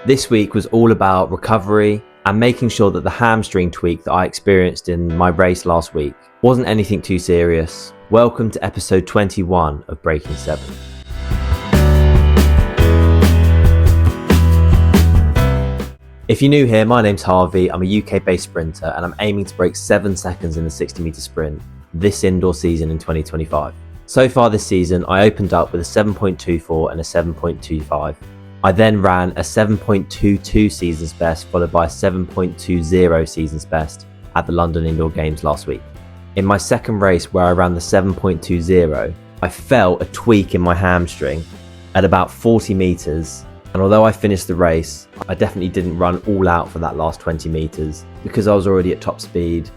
This week was all about recovery and making sure that the hamstring tweak that I experienced in my race last week wasn't anything too serious. Welcome to episode 21 of Breaking 7. If you're new here, my name's Harvey. I'm a UK-based sprinter and I'm aiming to break 7 seconds in the 60-metre sprint this indoor season in 2025. So far this season, I opened up with a 7.24 and a 7.25. I then ran a 7.22 season's best followed by a 7.20 season's best at the London Indoor Games last week. In my second race where I ran the 7.20, I felt a tweak in my hamstring at about 40 metres, and although I finished the race, I definitely didn't run all out for that last 20 metres because I was already at top speed.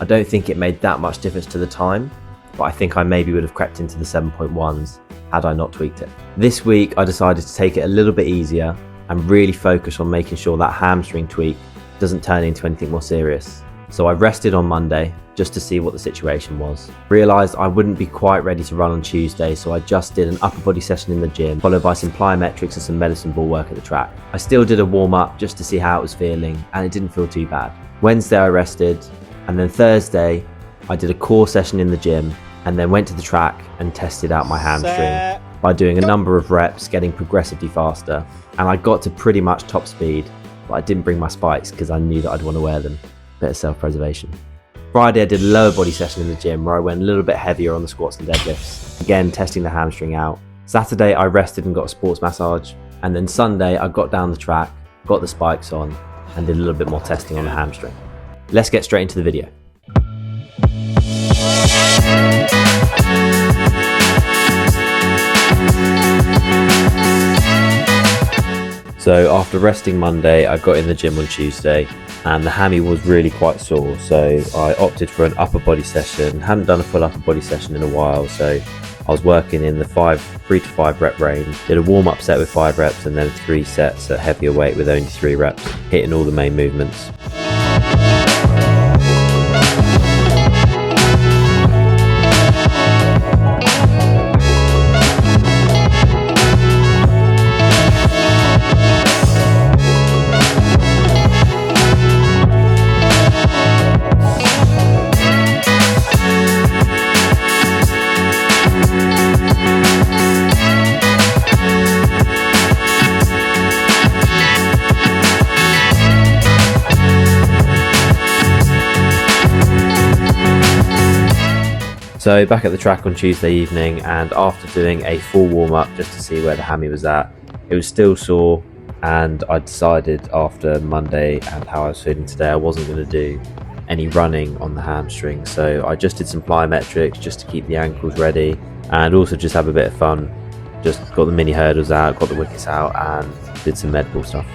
I don't think it made that much difference to the time, but I think I maybe would have crept into the 7.1s had I not tweaked it. This week I decided to take it a little bit easier and really focus on making sure that hamstring tweak doesn't turn into anything more serious. So I rested on Monday just to see what the situation was. Realised I wouldn't be quite ready to run on Tuesday, so I just did an upper body session in the gym, followed by some plyometrics and some medicine ball work at the track. I still did a warm up just to see how it was feeling, and it didn't feel too bad. Wednesday I rested, and then Thursday I did a core session in the gym, and then went to the track and tested out my hamstring by doing a number of reps, getting progressively faster, and I got to pretty much top speed, but I didn't bring my spikes because I knew that I'd want to wear them. Bit of self-preservation. Friday I did a lower body session in the gym where I went a little bit heavier on the squats and deadlifts, again testing the hamstring out. Saturday I rested and got a sports massage, and then Sunday I got down the track, got the spikes on, and did a little bit more testing on the hamstring. Let's get straight into the video. So after resting Monday, I got in the gym on Tuesday and the hammy was really quite sore, so I opted for an upper body session. Hadn't done a full upper body session in a while, so I was working in the 3 to 5 rep range. Did a warm up set with 5 reps and then 3 sets at heavier weight with only 3 reps, hitting all the main movements. So back at the track on Tuesday evening, and after doing a full warm-up just to see where the hammy was at, it was still sore, and I decided after Monday and how I was feeling today I wasn't going to do any running on the hamstring, so I just did some plyometrics just to keep the ankles ready and also just have a bit of fun. Just got the mini hurdles out, got the wickets out and did some med ball stuff.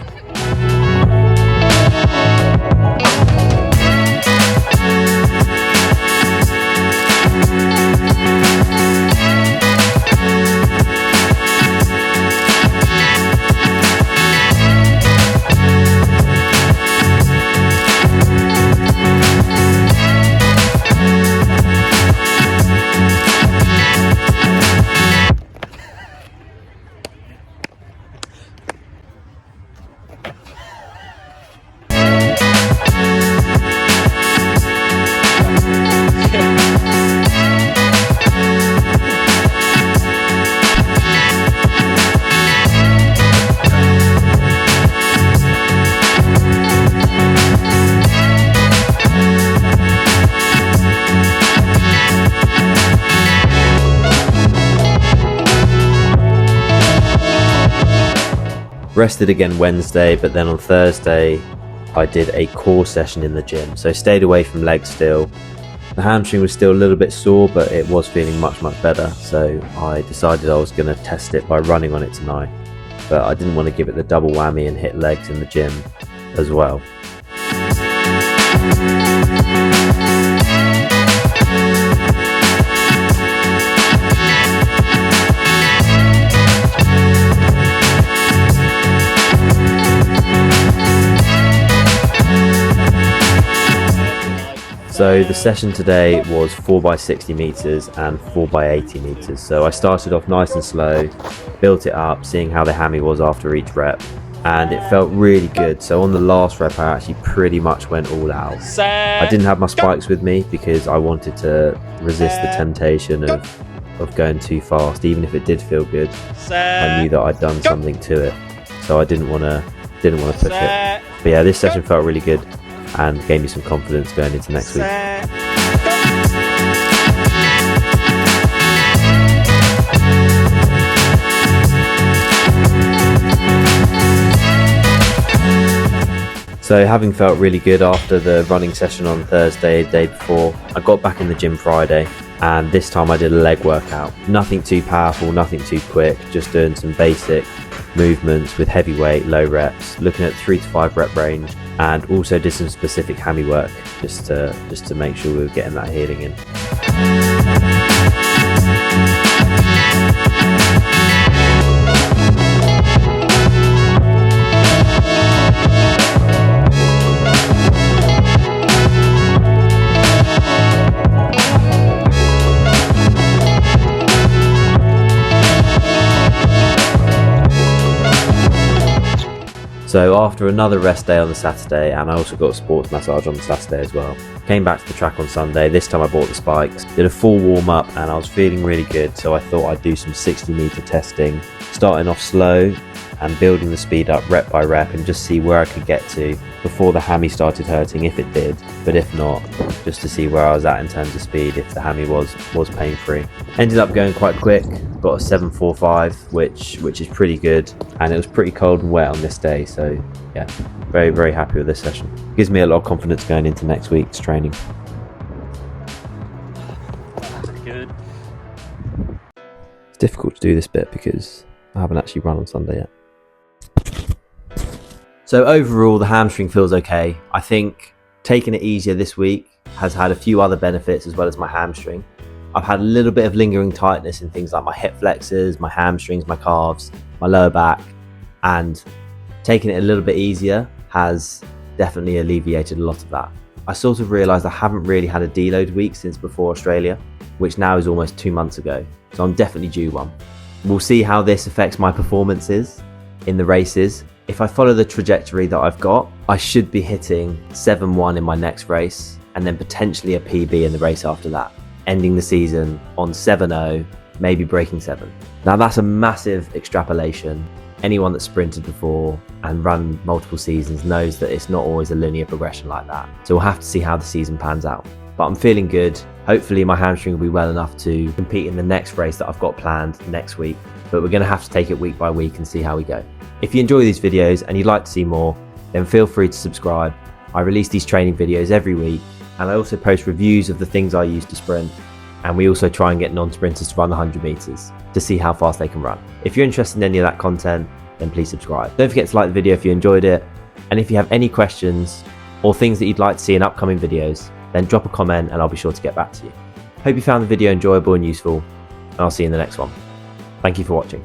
Rested again Wednesday, but then on Thursday I did a core session in the gym, so stayed away from legs still. The hamstring was still a little bit sore, but it was feeling much better, so I decided I was going to test it by running on it tonight, but I didn't want to give it the double whammy and hit legs in the gym as well. So the session today was 4x60 meters and 4x80 meters. So I started off nice and slow, built it up, seeing how the hammy was after each rep, and it felt really good. So on the last rep I actually pretty much went all out. I didn't have my spikes with me because I wanted to resist the temptation of going too fast. Even if it did feel good, I knew that I'd done something to it, so I didn't want to push it. But yeah, this session felt really good and gave me some confidence going into next week. So having felt really good after the running session on Thursday, the day before, I got back in the gym Friday, and this time I did a leg workout. Nothing too powerful, nothing too quick, just doing some basic movements with heavy weight, low reps, looking at 3 to 5 rep range, and also did some specific hammy work just to make sure we were getting that healing in. So after another rest day on the Saturday, and I also got a sports massage on the Saturday as well, came back to the track on Sunday. This time I bought the spikes, did a full warm up, and I was feeling really good, so I thought I'd do some 60-meter testing, starting off slow and building the speed up rep by rep, and just see where I could get to before the hammy started hurting, if it did, but if not, just to see where I was at in terms of speed, if the hammy was pain free. Ended up going quite quick, got a 7:45, which is pretty good, and it was pretty cold and wet on this day, so yeah, very, very happy with this session. Gives me a lot of confidence going into next week's training. Good. It's difficult to do this bit because I haven't actually run on Sunday yet. So overall, the hamstring feels okay. I think taking it easier this week has had a few other benefits as well as my hamstring. I've had a little bit of lingering tightness in things like my hip flexors, my hamstrings, my calves, my lower back, and taking it a little bit easier has definitely alleviated a lot of that. I sort of realised I haven't really had a deload week since before Australia, which now is almost 2 months ago, so I'm definitely due one. We'll see how this affects my performances in the races. If I follow the trajectory that I've got, I should be hitting 7:1 in my next race, and then potentially a PB in the race after that, ending the season on 7:0, maybe breaking 7. Now that's a massive extrapolation. Anyone that's sprinted before and run multiple seasons knows that it's not always a linear progression like that. So we'll have to see how the season pans out. But I'm feeling good. Hopefully my hamstring will be well enough to compete in the next race that I've got planned next week. But we're going to have to take it week by week and see how we go. If you enjoy these videos and you'd like to see more, then feel free to subscribe. I release these training videos every week, and I also post reviews of the things I use to sprint, and we also try and get non-sprinters to run the 100 meters to see how fast they can run. If you're interested in any of that content, then please subscribe. Don't forget to like the video if you enjoyed it, and if you have any questions or things that you'd like to see in upcoming videos, then drop a comment and I'll be sure to get back to you. Hope you found the video enjoyable and useful, and I'll see you in the next one. Thank you for watching.